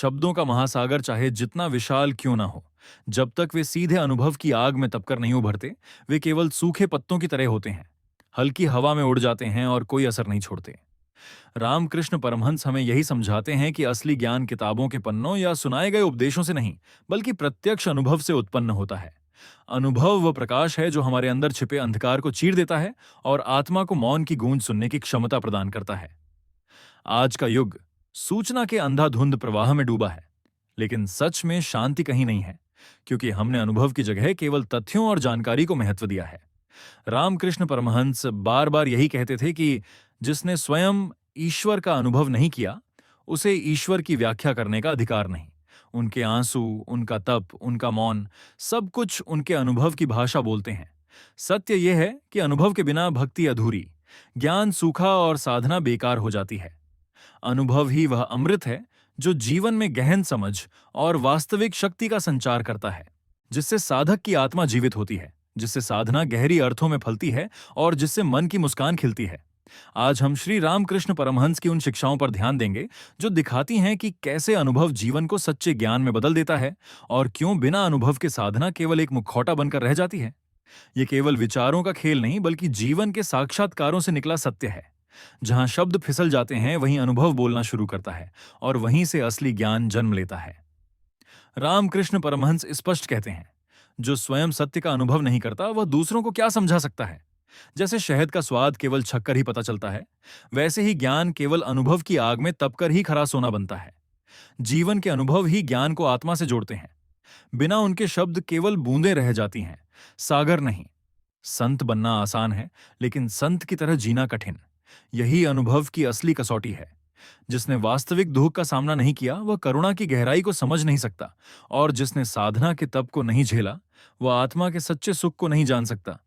शब्दों का महासागर चाहे जितना विशाल क्यों ना हो, जब तक वे सीधे अनुभव की आग में तपकर नहीं उभरते, वे केवल सूखे पत्तों की तरह होते हैं। हल्की हवा में उड़ जाते हैं और कोई असर नहीं छोड़ते। रामकृष्ण परमहंस हमें यही समझाते हैं कि असली ज्ञान किताबों के पन्नों या सुनाए गए उपदेशों से नहीं, बल्कि प्रत्यक्ष अनुभव से उत्पन्न होता है। अनुभव वह प्रकाश है जो हमारे अंदर छिपे अंधकार को चीर देता है और आत्मा को मौन की गूंज सुनने की क्षमता प्रदान करता है। आज का युग सूचना के अंधाधुंध प्रवाह में डूबा है, लेकिन सच में शांति कहीं नहीं है, क्योंकि हमने अनुभव की जगह केवल तथ्यों और जानकारी को महत्व दिया है। रामकृष्ण परमहंस बार बार यही कहते थे कि जिसने स्वयं ईश्वर का अनुभव नहीं किया, उसे ईश्वर की व्याख्या करने का अधिकार नहीं। उनके आंसू, उनका तप, उनका मौन, सब कुछ उनके अनुभव की भाषा बोलते हैं। सत्य यह है कि अनुभव के बिना भक्ति अधूरी, ज्ञान सूखा और साधना बेकार हो जाती है। अनुभव ही वह अमृत है जो जीवन में गहन समझ और वास्तविक शक्ति का संचार करता है, जिससे साधक की आत्मा जीवित होती है, जिससे साधना गहरी अर्थों में फलती है और जिससे मन की मुस्कान खिलती है। आज हम श्री रामकृष्ण परमहंस की उन शिक्षाओं पर ध्यान देंगे जो दिखाती हैं कि कैसे अनुभव जीवन को सच्चे ज्ञान में बदल देता है और क्यों बिना अनुभव के साधना केवल एक मुखौटा बनकर रह जाती है। ये केवल विचारों का खेल नहीं, बल्कि जीवन के साक्षात्कारों से निकला सत्य है। जहां शब्द फिसल जाते हैं, वहीं अनुभव बोलना शुरू करता है और वहीं से असली ज्ञान जन्म लेता है। रामकृष्ण परमहंस स्पष्ट कहते हैं, जो स्वयं सत्य का अनुभव नहीं करता, वह दूसरों को क्या समझा सकता है। जैसे शहद का स्वाद केवल छककर ही पता चलता है, वैसे ही ज्ञान केवल अनुभव की आग में तपकर ही खरा सोना बनता है। जीवन के अनुभव ही ज्ञान को आत्मा से जोड़ते हैं। बिना उनके शब्द केवल बूंदें रह जाती हैं, सागर नहीं। संत बनना आसान है, लेकिन संत की तरह जीना कठिन। यही अनुभव की असली कसौटी है। जिसने वास्तविक दुख का सामना नहीं किया, वह करुणा की गहराई को समझ नहीं सकता, और जिसने साधना के तप को नहीं झेला, वह आत्मा के सच्चे सुख को नहीं जान सकता।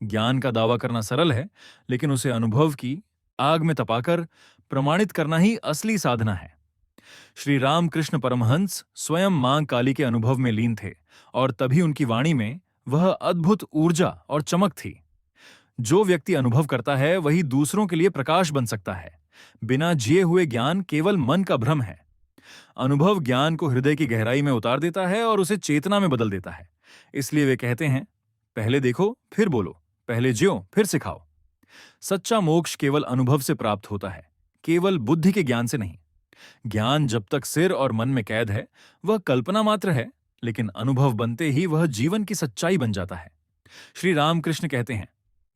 ज्ञान का दावा करना सरल है, लेकिन उसे अनुभव की आग में तपाकर प्रमाणित करना ही असली साधना है। श्री रामकृष्ण परमहंस स्वयं मां काली के अनुभव में लीन थे, और तभी उनकी वाणी में वह अद्भुत ऊर्जा और चमक थी। जो व्यक्ति अनुभव करता है, वही दूसरों के लिए प्रकाश बन सकता है। बिना जिए हुए ज्ञान केवल मन का भ्रम है। अनुभव ज्ञान को हृदय की गहराई में उतार देता है और उसे चेतना में बदल देता है। इसलिए वे कहते हैं, पहले देखो फिर बोलो, पहले ज्यो फिर सिखाओ। सच्चा मोक्ष केवल अनुभव से प्राप्त होता है, केवल बुद्धि के ज्ञान से नहीं। ज्ञान जब तक सिर और मन में कैद है, वह कल्पना मात्र है, लेकिन अनुभव बनते ही वह जीवन की सच्चाई बन जाता है। श्री रामकृष्ण कहते हैं,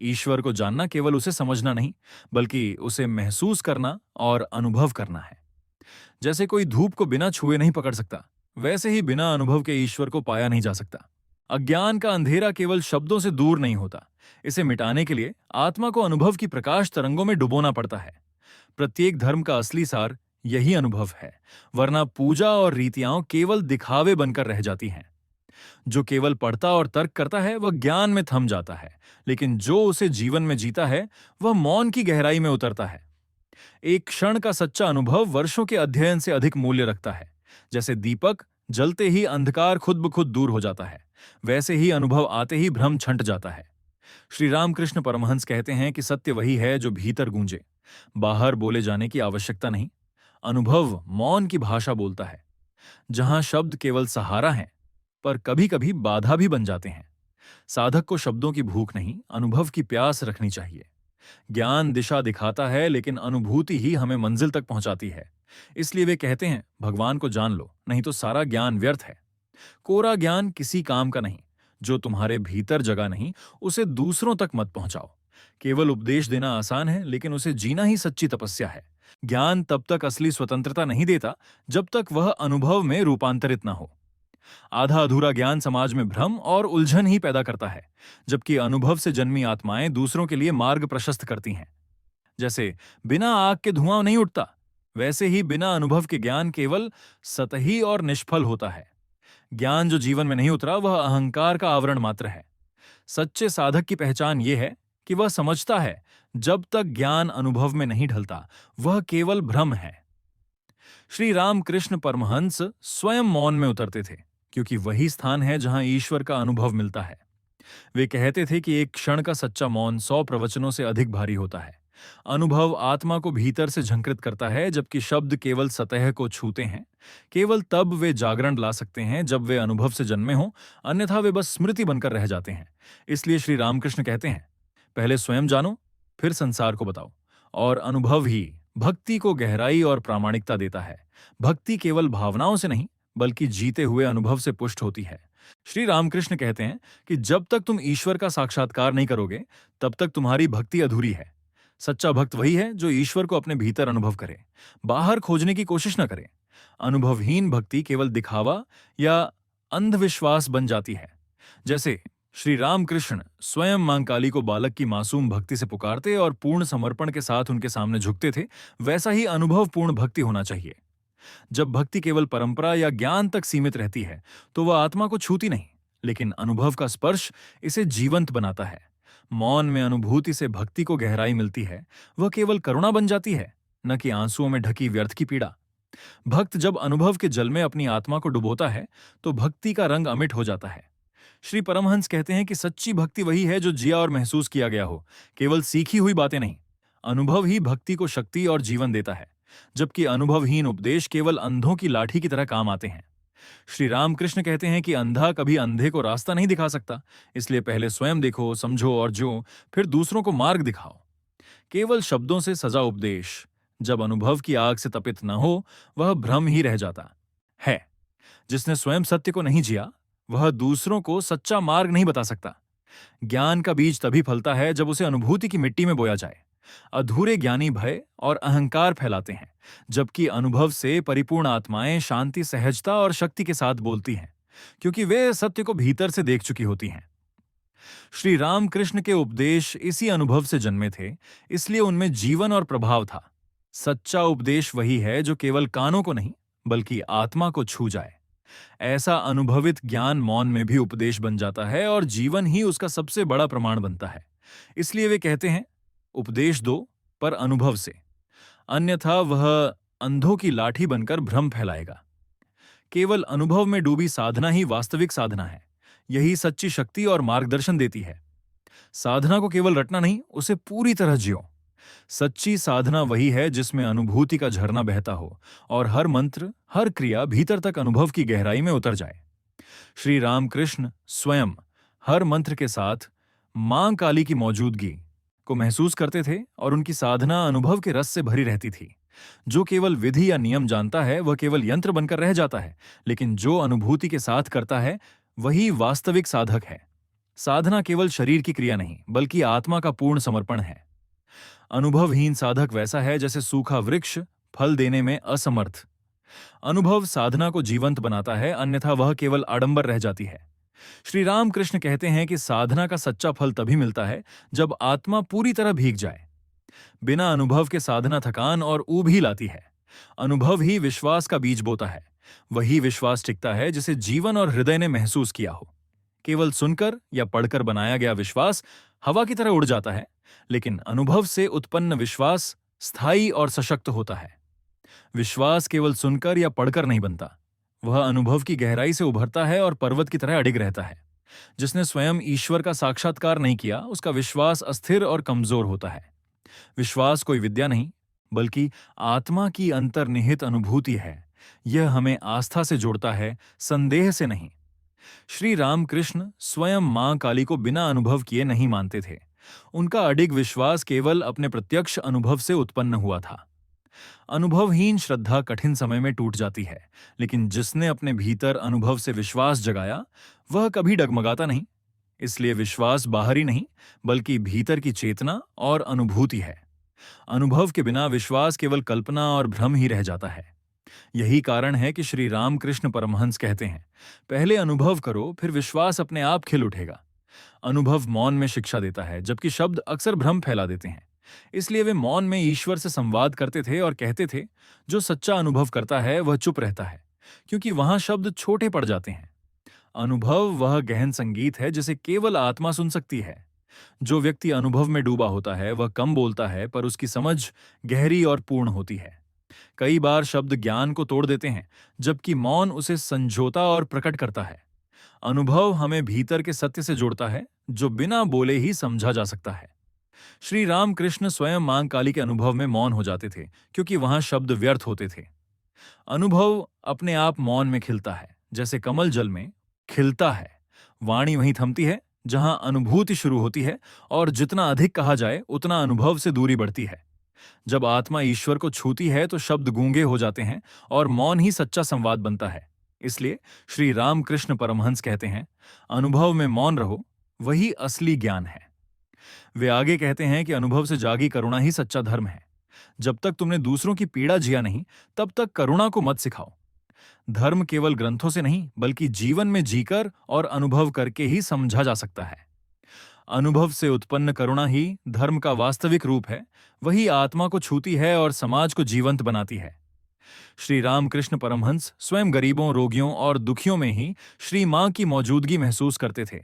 ईश्वर को जानना केवल उसे समझना नहीं, बल्कि उसे महसूस करना और अनुभव करना है। जैसे कोई धूप को बिना छुए नहीं पकड़ सकता, वैसे ही बिना अनुभव के ईश्वर को पाया नहीं जा सकता। अज्ञान का अंधेरा केवल शब्दों से दूर नहीं होता। इसे मिटाने के लिए आत्मा को अनुभव की प्रकाश तरंगों में डुबोना पड़ता है। प्रत्येक धर्म का असली सार यही अनुभव है, वरना पूजा और रीतियां केवल दिखावे बनकर रह जाती हैं। जो केवल पढ़ता और तर्क करता है, वह ज्ञान में थम जाता है, लेकिन जो उसे जीवन में जीता है, वह मौन की गहराई में उतरता है। एक क्षण का सच्चा अनुभव वर्षों के अध्ययन से अधिक मूल्य रखता है। जैसे दीपक जलते ही अंधकार खुद ब खुद दूर हो जाता है, वैसे ही अनुभव आते ही भ्रम छंट जाता है। श्री रामकृष्ण परमहंस कहते हैं कि सत्य वही है जो भीतर गूंजे, बाहर बोले जाने की आवश्यकता नहीं। अनुभव मौन की भाषा बोलता है, जहां शब्द केवल सहारा हैं, पर कभी कभी बाधा भी बन जाते हैं। साधक को शब्दों की भूख नहीं, अनुभव की प्यास रखनी चाहिए। ज्ञान दिशा दिखाता है, लेकिन अनुभूति ही हमें मंजिल तक पहुंचाती है। इसलिए वे कहते हैं, भगवान को जान लो, नहीं तो सारा ज्ञान व्यर्थ है। कोरा ज्ञान किसी काम का नहीं। जो तुम्हारे भीतर जगह नहीं, उसे दूसरों तक मत पहुंचाओ। केवल उपदेश देना आसान है, लेकिन उसे जीना ही सच्ची तपस्या है। ज्ञान तब तक असली स्वतंत्रता नहीं देता, जब तक वह अनुभव में रूपांतरित ना हो। आधा अधूरा ज्ञान समाज में भ्रम और उलझन ही पैदा करता है, जबकि अनुभव से जन्मी आत्माएं दूसरों के लिए मार्ग प्रशस्त करती हैं। जैसे बिना आग के धुआं नहीं उठता, वैसे ही बिना अनुभव के ज्ञान केवल सतही और निष्फल होता है। ज्ञान जो जीवन में नहीं उतरा, वह अहंकार का आवरण मात्र है। सच्चे साधक की पहचान यह है कि वह समझता है, जब तक ज्ञान अनुभव में नहीं ढलता, वह केवल भ्रम है। श्री रामकृष्ण परमहंस स्वयं मौन में उतरते थे, क्योंकि वही स्थान है जहां ईश्वर का अनुभव मिलता है। वे कहते थे कि एक क्षण का सच्चा मौन 100 प्रवचनों से अधिक भारी होता है। अनुभव आत्मा को भीतर से झंकृत करता है, जबकि शब्द केवल सतह को छूते हैं। केवल तब वे जागरण ला सकते हैं जब वे अनुभव से जन्मे हों, अन्यथा वे बस स्मृति बनकर रह जाते हैं। इसलिए श्री रामकृष्ण कहते हैं, पहले स्वयं जानो, फिर संसार को बताओ। और अनुभव ही भक्ति को गहराई और प्रामाणिकता देता है। भक्ति केवल भावनाओं से नहीं, बल्कि जीते हुए अनुभव से पुष्ट होती है। श्री रामकृष्ण कहते हैं कि जब तक तुम ईश्वर का साक्षात्कार नहीं करोगे, तब तक तुम्हारी भक्ति अधूरी है। सच्चा भक्त वही है जो ईश्वर को अपने भीतर अनुभव करे, बाहर खोजने की कोशिश न करे। अनुभवहीन भक्ति केवल दिखावा या अंधविश्वास बन जाती है। जैसे श्री रामकृष्ण स्वयं मां काली को बालक की मासूम भक्ति से पुकारते और पूर्ण समर्पण के साथ उनके सामने झुकते थे, वैसा ही अनुभवपूर्ण भक्ति होना चाहिए। जब भक्ति केवल परंपरा या ज्ञान तक सीमित रहती है, तो वह आत्मा को छूती नहीं, लेकिन अनुभव का स्पर्श इसे जीवंत बनाता है। मौन में अनुभूति से भक्ति को गहराई मिलती है। वह केवल करुणा बन जाती है, न कि आंसुओं में ढकी व्यर्थ की पीड़ा। भक्त जब अनुभव के जल में अपनी आत्मा को डुबोता है, तो भक्ति का रंग अमिट हो जाता है। श्री परमहंस कहते हैं कि सच्ची भक्ति वही है जो जिया और महसूस किया गया हो, केवल सीखी हुई बातें नहीं। अनुभव ही भक्ति को शक्ति और जीवन देता है, जबकि अनुभवहीन उपदेश केवल अंधों की लाठी की तरह काम आते हैं। श्री रामकृष्ण कहते हैं कि अंधा कभी अंधे को रास्ता नहीं दिखा सकता, इसलिए पहले स्वयं देखो, समझो और जो, फिर दूसरों को मार्ग दिखाओ। केवल शब्दों से सजा उपदेश जब अनुभव की आग से तपित न हो, वह भ्रम ही रह जाता है। जिसने स्वयं सत्य को नहीं जिया, वह दूसरों को सच्चा मार्ग नहीं बता सकता। ज्ञान का बीज तभी फलता है जब उसे अनुभूति की मिट्टी में बोया जाए। अधूरे ज्ञानी भय और अहंकार फैलाते हैं, जबकि अनुभव से परिपूर्ण आत्माएं शांति, सहजता और शक्ति के साथ बोलती हैं, क्योंकि वे सत्य को भीतर से देख चुकी होती हैं। श्री रामकृष्ण के उपदेश इसी अनुभव से जन्मे थे, इसलिए उनमें जीवन और प्रभाव था। सच्चा उपदेश वही है जो केवल कानों को नहीं, बल्कि आत्मा को छू जाए। ऐसा अनुभवित ज्ञान मौन में भी उपदेश बन जाता है और जीवन ही उसका सबसे बड़ा प्रमाण बनता है। इसलिए वे कहते हैं, उपदेश दो पर अनुभव से, अन्यथा वह अंधों की लाठी बनकर भ्रम फैलाएगा। केवल अनुभव में डूबी साधना ही वास्तविक साधना है। यही सच्ची शक्ति और मार्गदर्शन देती है। साधना को केवल रटना नहीं, उसे पूरी तरह जियो। सच्ची साधना वही है जिसमें अनुभूति का झरना बहता हो और हर मंत्र, हर क्रिया भीतर तक अनुभव की गहराई में उतर जाए। श्री रामकृष्ण स्वयं हर मंत्र के साथ मां काली की मौजूदगी को महसूस करते थे और उनकी साधना अनुभव के रस से भरी रहती थी। जो केवल विधि या नियम जानता है, वह केवल यंत्र बनकर रह जाता है, लेकिन जो अनुभूति के साथ करता है, वही वास्तविक साधक है। साधना केवल शरीर की क्रिया नहीं, बल्कि आत्मा का पूर्ण समर्पण है। अनुभवहीन साधक वैसा है जैसे सूखा वृक्ष, फल देने में असमर्थ। अनुभव साधना को जीवंत बनाता है, अन्यथा वह केवल आडंबर रह जाती है। श्री रामकृष्ण कहते हैं कि साधना का सच्चा फल तभी मिलता है जब आत्मा पूरी तरह भीग जाए। बिना अनुभव के साधना थकान और ऊब ही लाती है। अनुभव ही विश्वास का बीज बोता है। वही विश्वास टिकता है जिसे जीवन और हृदय ने महसूस किया हो। केवल सुनकर या पढ़कर बनाया गया विश्वास हवा की तरह उड़ जाता है, लेकिन अनुभव से उत्पन्न विश्वास स्थायी और सशक्त होता है। विश्वास केवल सुनकर या पढ़कर नहीं बनता, वह अनुभव की गहराई से उभरता है और पर्वत की तरह अडिग रहता है। जिसने स्वयं ईश्वर का साक्षात्कार नहीं किया, उसका विश्वास अस्थिर और कमजोर होता है। विश्वास कोई विद्या नहीं, बल्कि आत्मा की अंतर्निहित अनुभूति है। यह हमें आस्था से जोड़ता है, संदेह से नहीं। श्री रामकृष्ण स्वयं मां काली को बिना अनुभव किए नहीं मानते थे। उनका अडिग विश्वास केवल अपने प्रत्यक्ष अनुभव से उत्पन्न हुआ था। अनुभवहीन श्रद्धा कठिन समय में टूट जाती है, लेकिन जिसने अपने भीतर अनुभव से विश्वास जगाया, वह कभी डगमगाता नहीं। इसलिए विश्वास बाहरी नहीं, बल्कि भीतर की चेतना और अनुभूति है। अनुभव के बिना विश्वास केवल कल्पना और भ्रम ही रह जाता है। यही कारण है कि श्री रामकृष्ण परमहंस कहते हैं, पहले अनुभव करो, फिर विश्वास अपने आप खिल उठेगा। अनुभव मौन में शिक्षा देता है, जबकि शब्द अक्सर भ्रम फैला देते हैं। इसलिए वे मौन में ईश्वर से संवाद करते थे और कहते थे, जो सच्चा अनुभव करता है वह चुप रहता है, क्योंकि वहां शब्द छोटे पड़ जाते हैं। अनुभव वह गहन संगीत है जिसे केवल आत्मा सुन सकती है। जो व्यक्ति अनुभव में डूबा होता है वह कम बोलता है, पर उसकी समझ गहरी और पूर्ण होती है। कई बार शब्द ज्ञान को तोड़ देते हैं, जबकि मौन उसे संजोता और प्रकट करता है। अनुभव हमें भीतर के सत्य से जोड़ता है, जो बिना बोले ही समझा जा सकता है। श्री रामकृष्ण स्वयं मां काली के अनुभव में मौन हो जाते थे, क्योंकि वहां शब्द व्यर्थ होते थे। अनुभव अपने आप मौन में खिलता है, जैसे कमल जल में खिलता है। वाणी वहीं थमती है जहां अनुभूति शुरू होती है, और जितना अधिक कहा जाए उतना अनुभव से दूरी बढ़ती है। जब आत्मा ईश्वर को छूती है तो शब्द गूंगे हो जाते हैं और मौन ही सच्चा संवाद बनता है। इसलिए श्री रामकृष्ण परमहंस कहते हैं, अनुभव में मौन रहो, वही असली ज्ञान है। वे आगे कहते हैं कि अनुभव से जागी करुणा ही सच्चा धर्म है। जब तक तुमने दूसरों की पीड़ा जिया नहीं, तब तक करुणा को मत सिखाओ। धर्म केवल ग्रंथों से नहीं, बल्कि जीवन में जीकर और अनुभव करके ही समझा जा सकता है। अनुभव से उत्पन्न करुणा ही धर्म का वास्तविक रूप है। वही आत्मा को छूती है और समाज को जीवंत बनाती है। श्री रामकृष्ण परमहंस स्वयं गरीबों, रोगियों और दुखियों में ही श्री मां की मौजूदगी महसूस करते थे,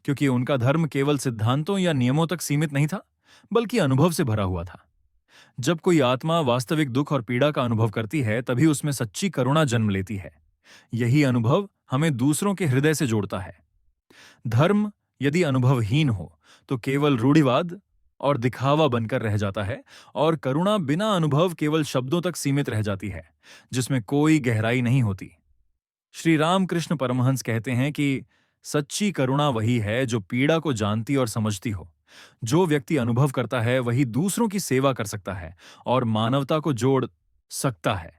क्योंकि उनका धर्म केवल सिद्धांतों या नियमों तक सीमित नहीं था, बल्कि अनुभव से भरा हुआ था। जब कोई आत्मा वास्तविक दुख और पीड़ा का अनुभव करती है, तभी उसमें सच्ची करुणा जन्म लेती है। यही अनुभव हमें दूसरों के हृदय से जोड़ता है। धर्म यदि अनुभवहीन हो तो केवल रूढ़िवाद और दिखावा बनकर रह जाता है, और करुणा बिना अनुभव केवल शब्दों तक सीमित रह जाती है, जिसमें कोई गहराई नहीं होती। श्री रामकृष्ण परमहंस कहते हैं कि सच्ची करुणा वही है जो पीड़ा को जानती और समझती हो। जो व्यक्ति अनुभव करता है वही दूसरों की सेवा कर सकता है और मानवता को जोड़ सकता है।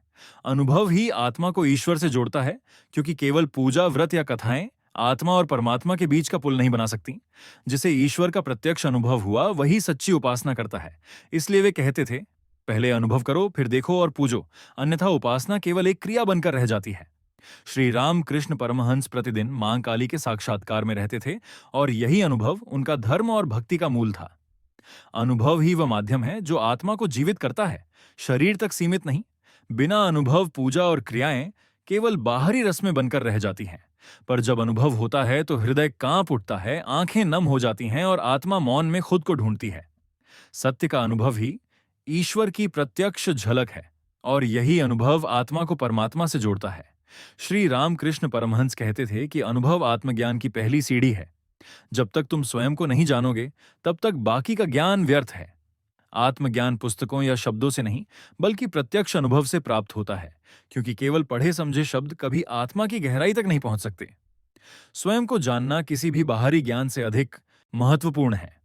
अनुभव ही आत्मा को ईश्वर से जोड़ता है, क्योंकि केवल पूजा, व्रत या कथाएं आत्मा और परमात्मा के बीच का पुल नहीं बना सकती। जिसे ईश्वर का प्रत्यक्ष अनुभव हुआ, वही सच्ची उपासना करता है। इसलिए वे कहते थे, पहले अनुभव करो, फिर देखो और पूजो, अन्यथा उपासना केवल एक क्रिया बनकर रह जाती है। श्री रामकृष्ण परमहंस प्रतिदिन मां काली के साक्षात्कार में रहते थे, और यही अनुभव उनका धर्म और भक्ति का मूल था। अनुभव ही वह माध्यम है जो आत्मा को जीवित करता है, शरीर तक सीमित नहीं। बिना अनुभव पूजा और क्रियाएं केवल बाहरी रस्में बनकर रह जाती हैं। पर जब अनुभव होता है तो हृदय कांप उठता है, आंखें नम हो जाती हैं और आत्मा मौन में खुद को ढूंढती है। सत्य का अनुभव ही ईश्वर की प्रत्यक्ष झलक है, और यही अनुभव आत्मा को परमात्मा से जोड़ता है। श्री रामकृष्ण परमहंस कहते थे कि अनुभव आत्मज्ञान की पहली सीढ़ी है। जब तक तुम स्वयं को नहीं जानोगे, तब तक बाकी का ज्ञान व्यर्थ है। आत्मज्ञान पुस्तकों या शब्दों से नहीं, बल्कि प्रत्यक्ष अनुभव से प्राप्त होता है, क्योंकि केवल पढ़े समझे शब्द कभी आत्मा की गहराई तक नहीं पहुंच सकते। स्वयं को जानना किसी भी बाहरी ज्ञान से अधिक महत्वपूर्ण है।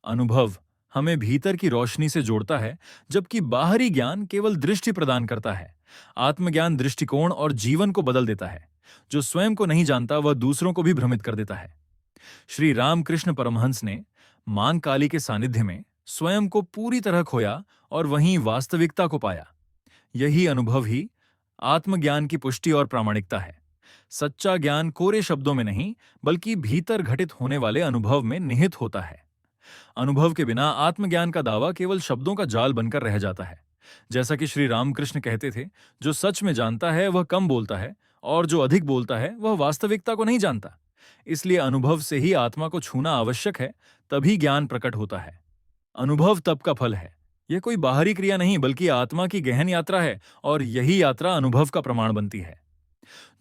अनुभव हमें भीतर की रोशनी से जोड़ता है, जबकि बाहरी ज्ञान केवल दृष्टि प्रदान करता है। आत्मज्ञान दृष्टिकोण और जीवन को बदल देता है। जो स्वयं को नहीं जानता, वह दूसरों को भी भ्रमित कर देता है। श्री रामकृष्ण परमहंस ने मां काली के सानिध्य में स्वयं को पूरी तरह खोया और वहीं वास्तविकता को पाया। यही अनुभव ही आत्मज्ञान की पुष्टि और प्रामाणिकता है। सच्चा ज्ञान कोरे शब्दों में नहीं, बल्कि भीतर घटित होने वाले अनुभव में निहित होता है। अनुभव के बिना आत्मज्ञान का दावा केवल शब्दों का जाल बनकर रह जाता है। जैसा कि श्री रामकृष्ण कहते थे, जो सच में जानता है वह कम बोलता है, और जो अधिक बोलता है वह वास्तविकता को नहीं जानता। इसलिए अनुभव से ही आत्मा को छूना आवश्यक है, तभी ज्ञान प्रकट होता है। अनुभव तप का फल है। यह कोई बाहरी क्रिया नहीं, बल्कि आत्मा की गहन यात्रा है, और यही यात्रा अनुभव का प्रमाण बनती है।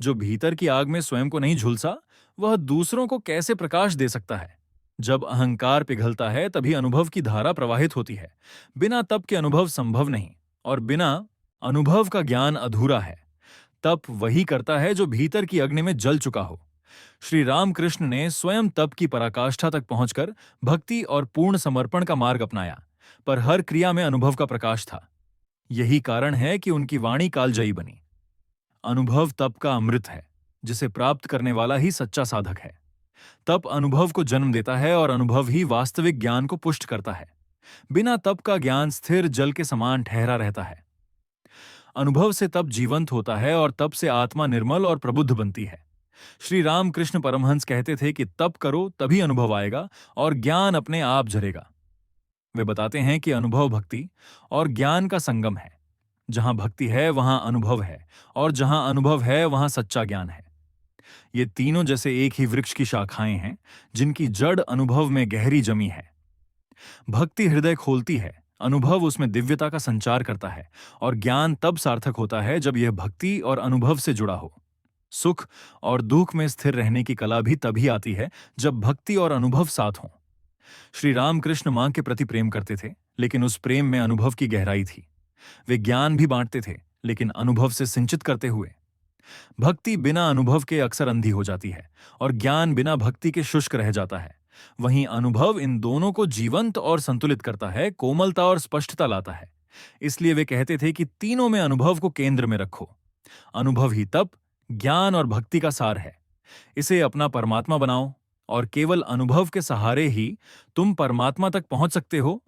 जो भीतर की आग में स्वयं को नहीं झुलसा, वह दूसरों को कैसे प्रकाश दे सकता है। जब अहंकार पिघलता है, तभी अनुभव की धारा प्रवाहित होती है। बिना तप के अनुभव संभव नहीं, और बिना अनुभव का ज्ञान अधूरा है। तप वही करता है जो भीतर की अग्नि में जल चुका हो। श्री रामकृष्ण ने स्वयं तप की पराकाष्ठा तक पहुंचकर भक्ति और पूर्ण समर्पण का मार्ग अपनाया, पर हर क्रिया में अनुभव का प्रकाश था। यही कारण है कि उनकी वाणी कालजयी बनी। अनुभव तप का अमृत है, जिसे प्राप्त करने वाला ही सच्चा साधक है। तप अनुभव को जन्म देता है, और अनुभव ही वास्तविक ज्ञान को पुष्ट करता है। बिना तप का ज्ञान स्थिर जल के समान ठहरा रहता है। अनुभव से तप जीवंत होता है, और तप से आत्मा निर्मल और प्रबुद्ध बनती है। श्री रामकृष्ण परमहंस कहते थे कि तप करो, तभी अनुभव आएगा और ज्ञान अपने आप झरेगा। वे बताते हैं कि अनुभव भक्ति और ज्ञान का संगम है। जहां भक्ति है वहां अनुभव है, और जहां अनुभव है वहां सच्चा ज्ञान है। ये तीनों जैसे एक ही वृक्ष की शाखाएं हैं, जिनकी जड़ अनुभव में गहरी जमी है। भक्ति हृदय खोलती है, अनुभव उसमें दिव्यता का संचार करता है, और ज्ञान तब सार्थक होता है जब यह भक्ति और अनुभव से जुड़ा हो। सुख और दुख में स्थिर रहने की कला भी तभी आती है जब भक्ति और अनुभव साथ हों। श्री रामकृष्ण मां के प्रति प्रेम करते थे, लेकिन उस प्रेम में अनुभव की गहराई थी। वे ज्ञान भी बांटते थे, लेकिन अनुभव से सिंचित करते हुए। भक्ति बिना अनुभव के अक्सर अंधी हो जाती है और ज्ञान बिना भक्ति के शुष्क रह जाता है। वहीं अनुभव इन दोनों को जीवंत और संतुलित करता है, कोमलता और स्पष्टता लाता है। इसलिए वे कहते थे कि तीनों में अनुभव को केंद्र में रखो। अनुभव ही तप, ज्ञान और भक्ति का सार है। इसे अपना परमात्मा बनाओ और केवल अनुभव के सहारे ही तुम परमात्मा तक पहुंच सकते हो।